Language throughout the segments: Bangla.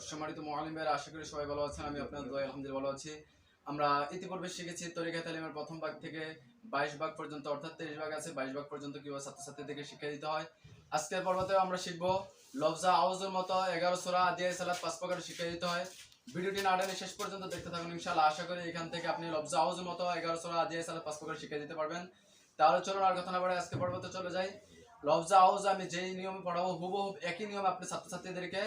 সম্মানিত মুআল্লিম ভাইরা, আশা করি সবাই ভালো আছেন। আমি আপনাদের দোয়ায় আলহামদুলিল্লাহ ভালো আছি। আমরা ইতিপূর্বে শিখেছি তরিকা তালিমের প্রথম ভাগ থেকে 22 ভাগ পর্যন্ত, অর্থাৎ 23 ভাগ আছে, 22 ভাগ পর্যন্ত কিভাবে ছাত্রছাত্রীদেরকে শিক্ষা দিতে হয়। আজকের পর্বতে আমরা শিখব লফজা আউযের মতো 11 সূরা আদিয়া সালাত 5 প্রকারের শিক্ষা দিতে হয়। ভিডিওটি না টেনে শেষ পর্যন্ত দেখতে থাকুন ইনশাআল্লাহ। আশা করি এখান থেকে আপনি লফজা আউযের মতো 11 সূরা আদিয়া সালাত 5 প্রকারের শিক্ষা দিতে পারবেন। তাহলে চলুন আর কথা না বাড়িয়ে আজকে পর্বতে চলে যাই। লফজা আউজ আমি যেই নিয়মে পড়াবো হুবহু একই নিয়মে আপনি ছাত্রছাত্রীদেরকে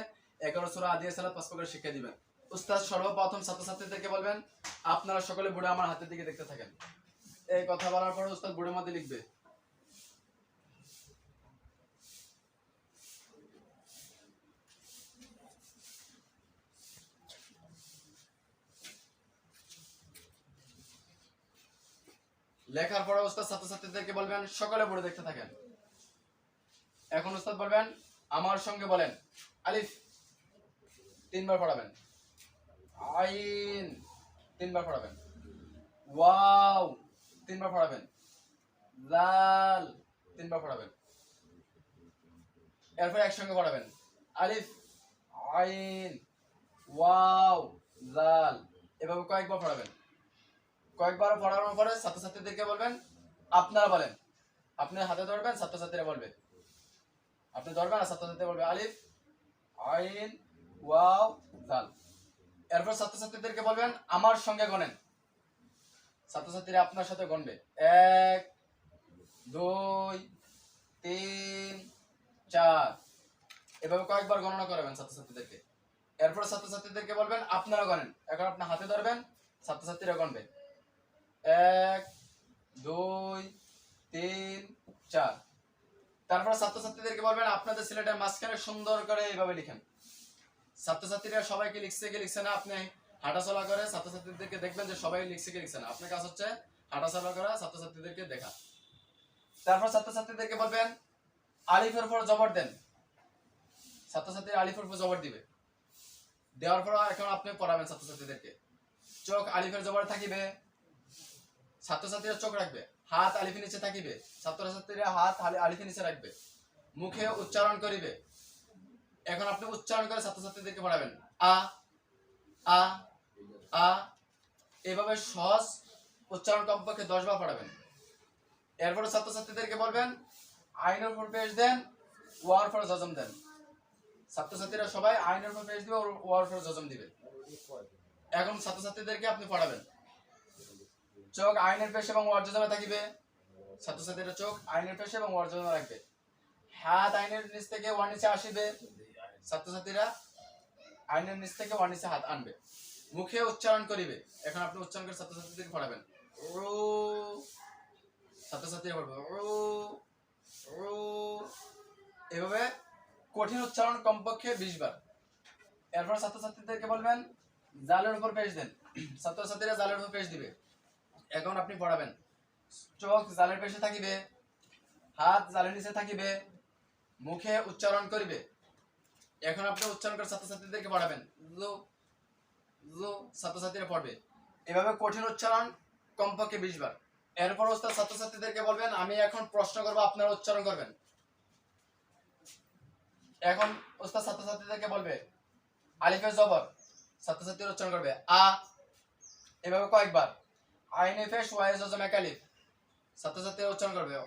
11 সূরা আদিয়া সালাত 5 প্রকার শিক্ষা দিবেন। উস্তাদ সর্বপ্রথম ছাত্রছাত্রীদেরকে বলবেন, আপনারা সকলে বোর্ডে আমার হাতের দিকে দেখতে থাকেন। এই কথা বলার পর উস্তাদ বোর্ডের মধ্যে লিখবে। লেখার পরে উস্তাদ ছাত্রছাত্রীদেরকে বলবেন সকলে বোর্ডে দেখতে থাকেন। এখন উস্তাদ বলবেন আমার সঙ্গে বলেন, আলিফ 3 বার পড়াবেন, আইন 3 বার পড়াবেন, ওয়াও 3 বার পড়াবেন, লাল 3 বার পড়াবেন। এরপর একসঙ্গে পড়াবেন, আলিফ আইন ওয়াও লাল, এভাবে কয়েকবার পড়াবেন। কয়েকবার পড়ানোর পরে ছাত্রছাত্রীদেরকে বলবেন আপনারা বলেন, আপনি হাতে ধরবেন, ছাত্রছাত্রীরা বলবে, আপনি ধরবেন আর ছাত্রছাত্রীরা বলবে আলিফ আইন ওয়াও লাল। এরপর ছাত্রছাত্রীদেরকে বলবেন আমার সঙ্গে গণেন, ছাত্রছাত্রীরা আপনার সাথে গণবে, 1 2 3 4, এভাবে কয়েকবার গণনা করাবেন ছাত্রছাত্রীদেরকে। এরপর ছাত্রছাত্রীদেরকে বলবেন আপনারা গণেন, এখন আপনি হাতে ধরবেন, ছাত্রছাত্রীরা গণবে, 1 2 3 4। তারপর ছাত্রছাত্রীদেরকে বলবেন আপনাদের সিলেটের মাঝখানে সুন্দর করে এইভাবে লিখেন। ছাত্রছাত্রীরা সবাইকে লিখছে কি লিখছে না, আপনি হাঁটাচলা করে ছাত্রছাত্রীদেরকে দেখবেন যে সবাই লিখছে কি লিখছে না। আপনার কাজ হচ্ছে হাঁটাচলা করা, ছাত্রছাত্রীদেরকে দেখা। তারপর ছাত্রছাত্রীদেরকে বলবেন আলিফের উপর জবর দেন, ছাত্রছাত্রীরা আলিফের উপর জবর দিবে। দেওয়ার পর এখন আপনি পড়াবেন ছাত্রছাত্রীদেরকে, চোখ আলিফের জবর থাকিবে, ছাত্রছাত্রীরা চোখ রাখবে, হাত আলিফের নিচে থাকিবে, ছাত্রছাত্রীরা হাত আলিফের নিচে রাখবে, মুখে উচ্চারণ করিবে। এখন আপনি উচ্চারণ করে ছাত্রছাত্রীদেরকে পড়াবেন, আ আ আ, এভাবে সহজ উচ্চারণ কমপক্ষে 10 বার পড়াবেন। এরপরে ছাত্রছাত্রীদেরকে বলবেন আইনের উপর পেশ দেন, ওয়ার পর জজম দেন। ছাত্রছাত্রীরা সবাই আইনের উপর পেশ দিবে, ওয়ার পর জজম দিবে। এখন ছাত্রছাত্রীদেরকে আপনি পড়াবেন, চোখ আইনের পেশ এবং ওয়ার জজমে থাকিবে, ছাত্রছাত্রীরা চোখ আইনের পেশ এবং ওয়ার জজমে রাখবে। হাত আইনের নিচ থেকে ওয়ার নিচে আসিবে, ছাত্রছাত্রীরা আইনের নিচ থেকে ওয়ার নিচে হাত আনবে। মুখে উচ্চারণ করিবে, এখন আপনি উচ্চারণ করে ছাত্রছাত্রীদেরকে পড়াবেন, ও, ছাত্রছাত্রীরা পড়বে ও ও, এভাবে কঠিন উচ্চারণ কমপক্ষে 20 বার। এরপর ছাত্রছাত্রীদেরকে বলবেন জালের উপর পেশ দেন, ছাত্রছাত্রীরা জালের উপর পেশ দিবে। এখন আপনি পড়াবেন, চোখ জালের পেশে থাকিবে, হাত জালের নিচে থাকিবে, মুখে উচ্চারণ করিবে। এখন আপনি উচ্চারণ করে ছাত্রছাত্রীদেরকে পড়াবেন, জো জো, ছাত্রছাত্রীরা পড়বে। এভাবে কঠিন উচ্চারণ কমপক্ষে 20 বার। এরপর ওস্তাদ ছাত্রছাত্রীদেরকে বলবেন আমি এখন প্রশ্ন করব, আপনারা উচ্চারণ করবেন। এখন ওস্তাদ ছাত্রছাত্রীদেরকে বলবে আলিফের জবর, ছাত্রছাত্রীরা উচ্চারণ করবে আ, এভাবে কয়েকবার। আইনে পেশ ওয়াই জজম এক আলিফ, ছাত্রছাত্রীরা উচ্চারণ করবে ও,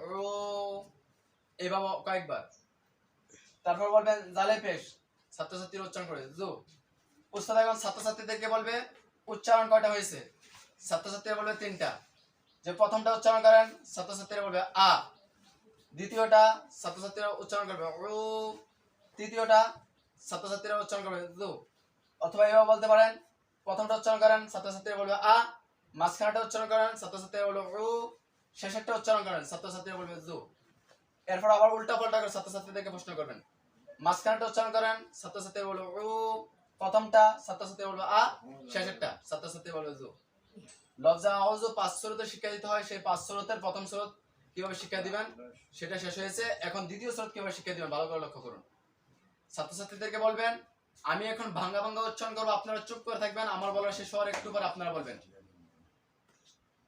এভাবে কয়েকবার। তারপর বলবেন জালে পেশ, ছাত্রছাত্রীরা উচ্চারণ করবে জু। উস্তাদ এখন ছাত্রছাত্রীদেরকে বলবে উচ্চারণ কয়টা হয়েছে, ছাত্রছাত্রীরা বলবে 3টা। যে প্রথমটা উচ্চারণ করেন ছাত্রছাত্রীরা বলবে আ, দ্বিতীয়টা ছাত্রছাত্রীরা উচ্চারণ করবে ও, তৃতীয়টা ছাত্রছাত্রীরা উচ্চারণ করবে জু। অথবা এভাবে বলতে পারেন প্রথমটা উচ্চারণ করেন ছাত্রছাত্রীরা বলবে আ, মাঝখানটা উচ্চারণ করেন ছাত্রছাত্রীরা বলবে ও, শেষেরটা উচ্চারণ করেন ছাত্রছাত্রীরা বলবে জু। এরপর আবার উল্টা পাল্টা করে ছাত্রছাত্রীদেরকে প্রশ্ন করবেন, মাঝখানটা উচ্চারণ করেন ছাত্রছাত্রীরা বলবে ও, প্রথমটা ছাত্রছাত্রীরা বলবে আ, শেষেরটা ছাত্রছাত্রীরা বলবে জু। লফজা আউযু 5 সুরতে শিক্ষা দিতে হয়, সেই 5 সুরতের প্রথম সুরত কিভাবে শিক্ষা দিবেন সেটা শেষ হয়েছে। এখন দ্বিতীয় সুরত কিভাবে শিক্ষা দিবেন ভালো করে লক্ষ্য করুন। ছাত্রছাত্রীদেরকে বলবেন আমি এখন ভাঙ্গা ভাঙ্গা উচ্চারণ করব, আপনারা চুপ করে থাকবেন, আমার বলার শেষ হওয়ার একটু পর আপনারা বলবেন।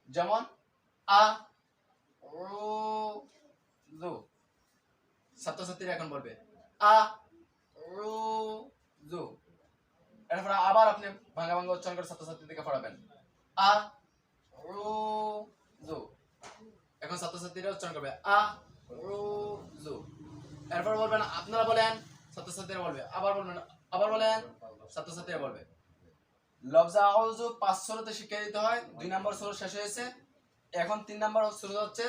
যেমন আ ও জু, ছাত্রছাত্রীরা এখন বলবে আ ও জু। এরপর আবার আপনি ভাঙা ভাঙা উচ্চারণ করে ছাত্রছাত্রীদেরকে পড়াবেন আ রু জু। এখন ছাত্রছাত্রীরা উচ্চারণ করবে আ রু জু। এরপর বলবেন আপনারা বলেন, ছাত্রছাত্রীরা বলবে, আবার বলবেন, আবার বলেন, ছাত্রছাত্রীরা বলবে। লফজ আউযু 5 সুরাতে শিক্ষা দিতে হয়, 2 নম্বর সূরা শেষ হয়েছে, এখন 3 নম্বর সূরা হচ্ছে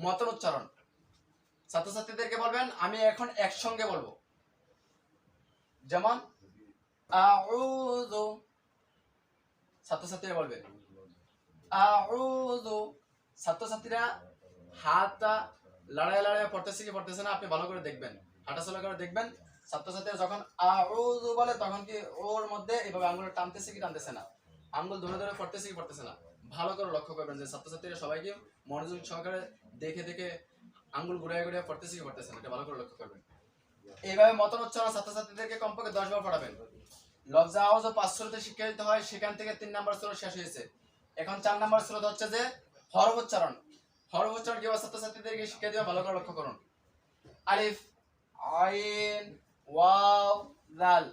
মতন উচ্চারণ। ছাত্রছাত্রীদেরকে বলবেন আমি এখন একসঙ্গে বলবো, যেমন আউযু, ছাত্রছাত্রীরা বলবে আউযু। ছাত্রছাত্রীরা হাতটা লড়াই লড়াই পড়তেছে কি পড়তেছে না আপনি ভালো করে দেখবেন, হাঁটাচলা করে দেখবেন। ছাত্রছাত্রীরা যখন আউযু বলে তখন কি ওর মধ্যে এভাবে আঙ্গুল টানতেছে কি টানতেছে না, আঙ্গুল ধরে ধরে পড়তেছে কি পড়তেছে না, ভালো করে লক্ষ্য করবেন যে ছাত্রছাত্রীরা সবাইকে মনোযোগ সহকারে দেখে দেখে আঙ্গুল ঘুরায় ঘুরায় পড়তেছে কি পড়তেছে না, এটা ভালো করে লক্ষ্য করবেন। এইভাবে মতন উচ্চারণ ছাত্রছাত্রীদেরকে কমপক্ষে 10 বার পড়াবেন। লফজ আওয়াজও 5 সূরাতে শিক্ষা দিতে হয়, সেখান থেকে 3 নম্বর সূরা শেষ হয়েছে, এখন 4 নম্বর সূরা হচ্ছে যে হরফ উচ্চারণ। হরফ উচ্চারণ কিভাবে ছাত্রছাত্রীদেরকে শিক্ষা দিতে ভালো করে লক্ষ্য করুন। আলিফ আইন ওয়াও জাল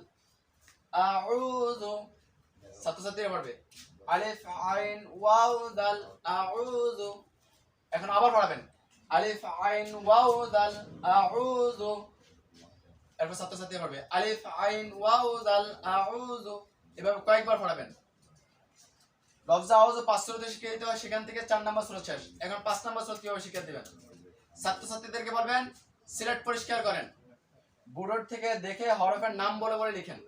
আউযু। ছাত্রছাত্রীরা পড়বে আলিফ আইন ওয়াও জাল আউযু। এখন আবার পড়াবেন আলিফ আইন ওয়াও জাল আউযু। এরপর ছাত্রছাত্রীরা পড়বে আলিফ আইন ওয়াও জাল আউযু। এভাবে কয়েকবার পড়াবেন। লফজ আওয়াজ 5 সূরাতে শিক্ষা দিতে হয়, সেখান থেকে 4 নম্বর সূরা শেষ, এখন 5 নম্বর সূরা কিভাবে শিক্ষা দিবেন। ছাত্রছাত্রীদেরকে বলবেন সিলেট পরিষ্কার করেন, বোর্ড থেকে দেখে হরফের নাম বলে বলে লিখেন।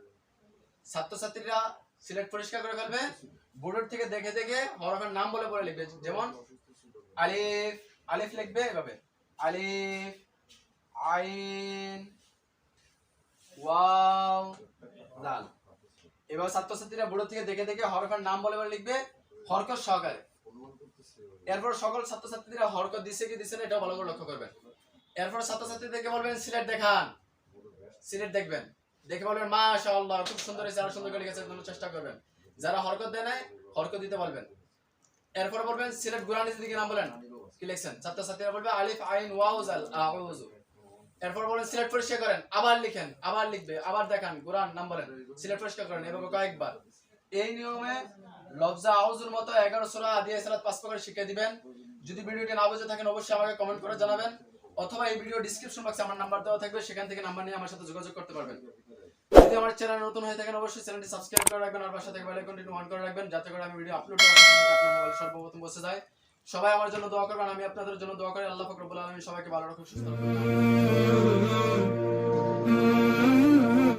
ছাত্রছাত্রীরা সিলেট পরিষ্কার করে ফেলবে, বোর্ড থেকে দেখে দেখে হরফের নাম বলে বলে লিখবে, যেমন আলিফ, আলিফ লিখবে এভাবে আলিফ আইন ওয়াও জাল। এবার ছাত্রছাত্রীরা বোর্ড থেকে দেখে দেখে হরফের নাম বলে বলে লিখবে হরকত সহকারে। এরপর সকল ছাত্রছাত্রীরা হরকত দিছে কি দিছে না এটা ভালো করে লক্ষ্য করবেন। এরপর ছাত্রছাত্রীদেরকে বলবেন সিলেট দেখান, সিলেট দেখবেন, দেখে বলবেন মাশাআল্লাহ খুব সুন্দর হয়েছে, আরো সুন্দর করে লিখেছে, তোমরা চেষ্টা করবেন। যারা হরকত দেয় নাই হরকত দিতে বলবেন। এরপর বলবেন সিলেট গুরানি দিকে নাম বলেন কি লিখছেন, ছাত্রছাত্রীরা বলবে আলিফ আইন ওয়াও জাল আউযু। এরপর বলেন সিলেট পরিষ্কার করেন, আবার লিখেন, আবার লিখবে, আবার দেখান, কোরআন নাম বলেন, সিলেট পরিষ্কার করেন, এভাবে কয়েকবার। এই নিয়মে লফজ আউযুর মতো 11 সূরা আদিয়া সালাত 5 প্রকার শিক্ষা দিবেন। যদি ভিডিওটি না বুঝে থাকেন অবশ্যই আমাকে কমেন্ট করে জানাবেন, অথবা এই ভিডিও ডেসক্রিপশন বক্সে আমার নাম্বার দেওয়া থাকবে, সেখান থেকে নাম্বার নিয়ে আমার সাথে যোগাযোগ করতে পারবেন। যদি আমার চ্যানেল নতুন হয়ে থাকেন অবশ্যই চ্যানেলটি সাবস্ক্রাইব করে রাখবেন আর পাশে থাকা বেল আইকনটি অন করে রাখবেন, যাতে করে আমি ভিডিও আপলোড করার সাথে সাথে আপনার মোবাইলে সর্বপ্রথম পৌঁছে যায়। সবাই আমার জন্য দোয়া করবেন, আমি আপনাদের জন্য দোয়া করি। আল্লাহ পাক রব্বুল আলামিন সবাইকে ভালো রাখুন, সুস্থ রাখুন।